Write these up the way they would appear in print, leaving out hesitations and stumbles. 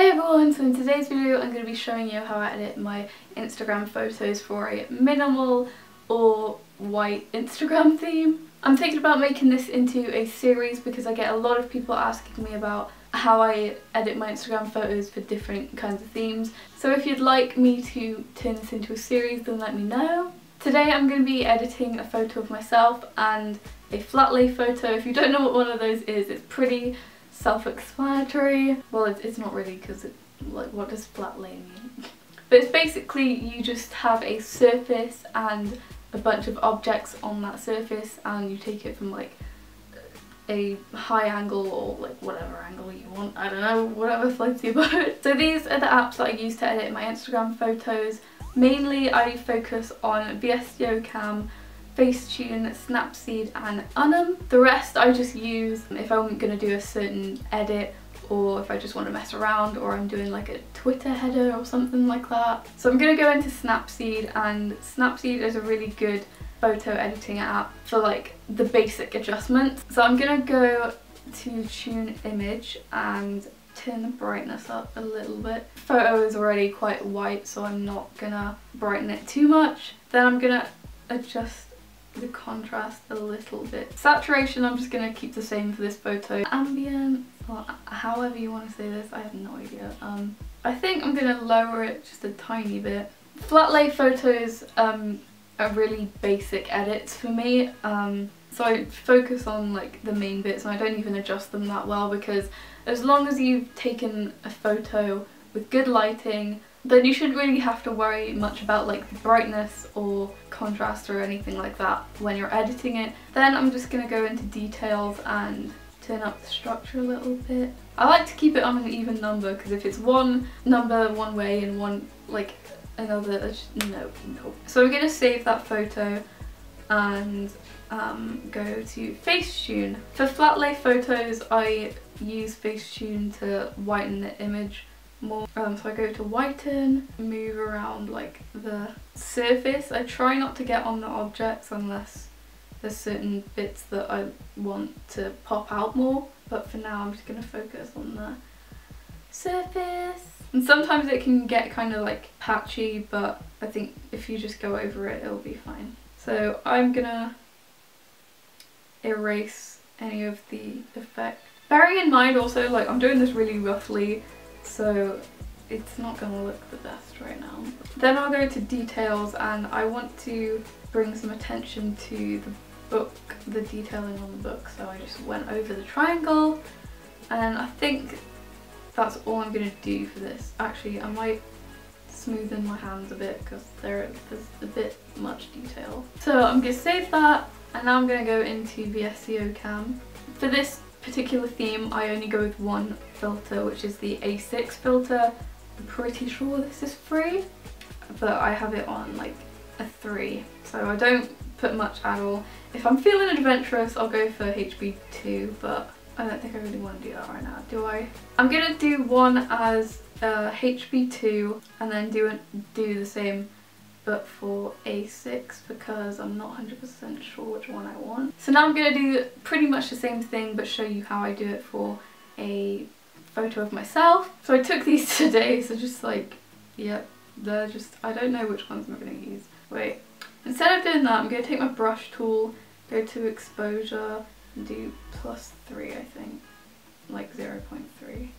Hey everyone, so in today's video I'm going to be showing you how I edit my Instagram photos for a minimal or white Instagram theme. I'm thinking about making this into a series because I get a lot of people asking me about how I edit my Instagram photos for different kinds of themes. So if you'd like me to turn this into a series, then let me know. Today I'm going to be editing a photo of myself and a flatlay photo. If you don't know what one of those is, it's pretty self-explanatory. Well, it's not really, because like, what does flatlay mean? But it's basically you just have a surface and a bunch of objects on that surface and you take it from like a high angle or like whatever angle you want, I don't know, whatever floats your boat. So these are the apps that I use to edit my Instagram photos. Mainly I focus on VSCOcam, FaceTune, SnapSeed and UNUM. The rest I just use if I'm going to do a certain edit, or if I just want to mess around, or I'm doing like a Twitter header or something like that. So I'm going to go into SnapSeed, and SnapSeed is a really good photo editing app for like the basic adjustments. So I'm going to go to tune image and turn the brightness up a little bit. Photo is already quite white, so I'm not gonna brighten it too much. Then I'm gonna adjust the contrast a little bit. Saturation I'm just gonna keep the same for this photo. Ambient, or however you want to say this, I have no idea. I think I'm gonna lower it just a tiny bit. Flatlay photos are really basic edits for me. So I focus on like the main bits and I don't even adjust them that well, because as long as you've taken a photo with good lighting, then you shouldn't really have to worry much about like the brightness or contrast or anything like that when you're editing it. Then I'm just going to go into details and turn up the structure a little bit. I like to keep it on an even number, because if it's one number one way and one like another, no. So I'm going to save that photo and go to FaceTune. For flatlay photos I use FaceTune to whiten the image more. So I go to whiten, move around like the surface. I try not to get on the objects unless there's certain bits that I want to pop out more, but for now I'm just going to focus on the surface. And sometimes it can get kind of like patchy, but I think if you just go over it, it'll be fine. So I'm gonna erase any of the effect. Bearing in mind also, like, I'm doing this really roughly, so it's not gonna look the best right now. Then I'll go to details, and I want to bring some attention to the book, the detailing on the book. So I just went over the triangle, and I think that's all I'm gonna do for this. Actually, I might smoothen my hands a bit because there's a bit much detail. So I'm gonna save that, and now I'm gonna go into VSCOcam. For this particular theme I only go with one filter, which is the A6 filter. I'm pretty sure this is free, but I have it on like a 3, so I don't put much at all. If I'm feeling adventurous I'll go for HB2, but I don't think I really want to do that right now, do I? I'm gonna do one as HB2 and then do the same but for A6, because I'm not 100% sure which one I want. So now I'm going to do pretty much the same thing but show you how I do it for a photo of myself. So I took these today, so just like, yep, they're just, I don't know which ones I'm going to use. Wait, instead of doing that I'm going to take my brush tool, go to exposure and do +3, I think, like 0.3.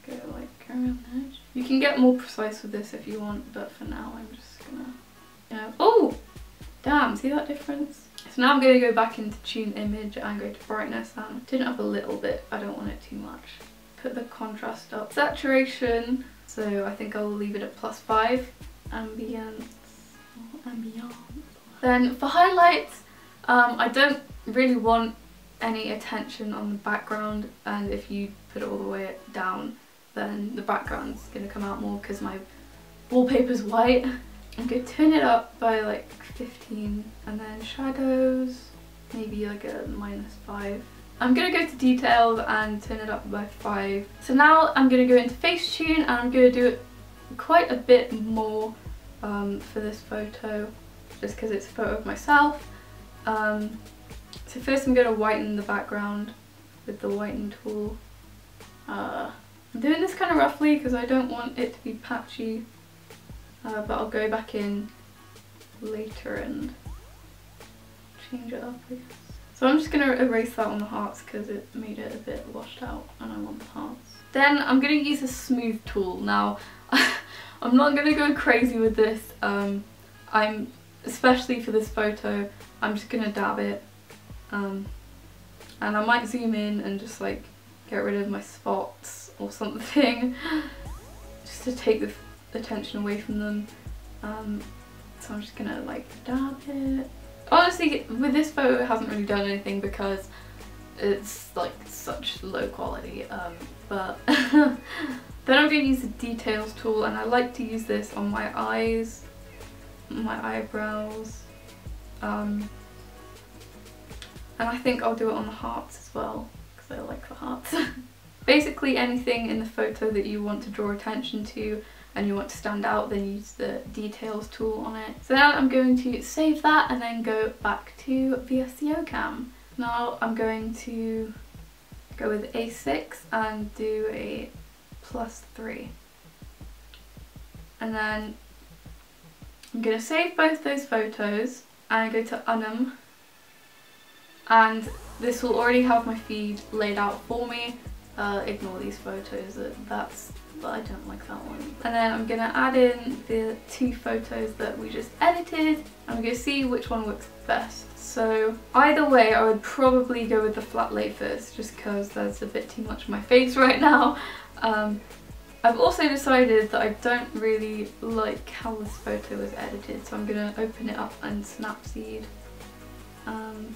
Go like around the edge. You can get more precise with this if you want, but for now I'm just gonna, you know, oh damn, see that difference? So now I'm gonna go back into tune image and go to brightness and turn it up a little bit. I don't want it too much. Put the contrast up. Saturation, so I think I'll leave it at +5. Ambience. Then for highlights, I don't really want any attention on the background, and if you put it all the way down then the background's gonna come out more because my wallpaper's white. I'm gonna turn it up by like 15, and then shadows, maybe like a -5. I'm gonna go to details and turn it up by 5. So now I'm gonna go into FaceTune and I'm gonna do it quite a bit more for this photo, just because it's a photo of myself. So first I'm going to whiten the background with the whiten tool. I'm doing this kind of roughly because I don't want it to be patchy, but I'll go back in later and change it up, I guess. So I'm just going to erase that on the hearts because it made it a bit washed out and I want the hearts. Then I'm going to use a smooth tool. Now I'm not going to go crazy with this, especially for this photo, I'm just going to dab it, and I might zoom in and just like get rid of my spots or something just to take the attention away from them. So I'm just going to like dab it. Honestly, with this photo it hasn't really done anything because it's like such low quality, but then I'm going to use the details tool, and I like to use this on my eyes, my eyebrows, and I think I'll do it on the hearts as well because I like the hearts. Basically anything in the photo that you want to draw attention to and you want to stand out, then use the details tool on it. So now I'm going to save that and then go back to VSCOcam. Now I'm going to go with A6 and do a +3. And then I'm going to save both those photos and go to UNUM, and this will already have my feed laid out for me. Ignore these photos, I don't like that one. And then I'm going to add in the 2 photos that we just edited. I'm going to see which one works best. So either way I would probably go with the flat lay first, just because there's a bit too much of my face right now. I've also decided that I don't really like how this photo was edited, so I'm going to open it up in SnapSeed. And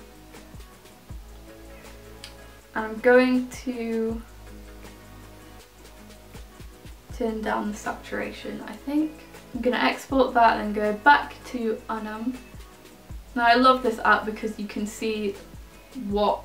I'm going to turn down the saturation, I think. I'm going to export that and go back to UNUM. Now I love this app because you can see what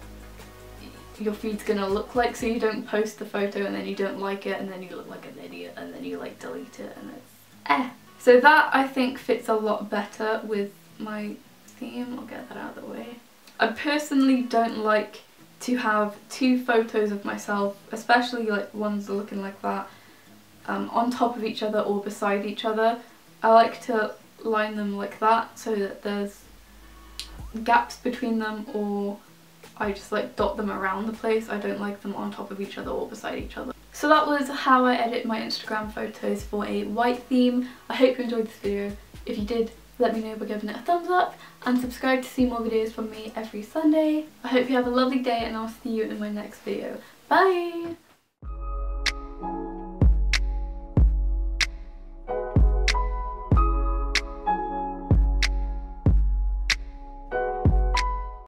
your feed's going to look like, so you don't post the photo and then you don't like it and then you look like an idiot and then you like delete it and it's So that I think fits a lot better with my theme. I'll get that out of the way. I personally don't like to have 2 photos of myself, especially like ones looking like that, on top of each other or beside each other. I like to line them like that so that there's gaps between them, or I just like dot them around the place. I don't like them on top of each other or beside each other. So that was how I edit my Instagram photos for a white theme. I hope you enjoyed this video. If you did, let me know by giving it a thumbs up and subscribe to see more videos from me every Sunday. I hope you have a lovely day and I'll see you in my next video. Bye!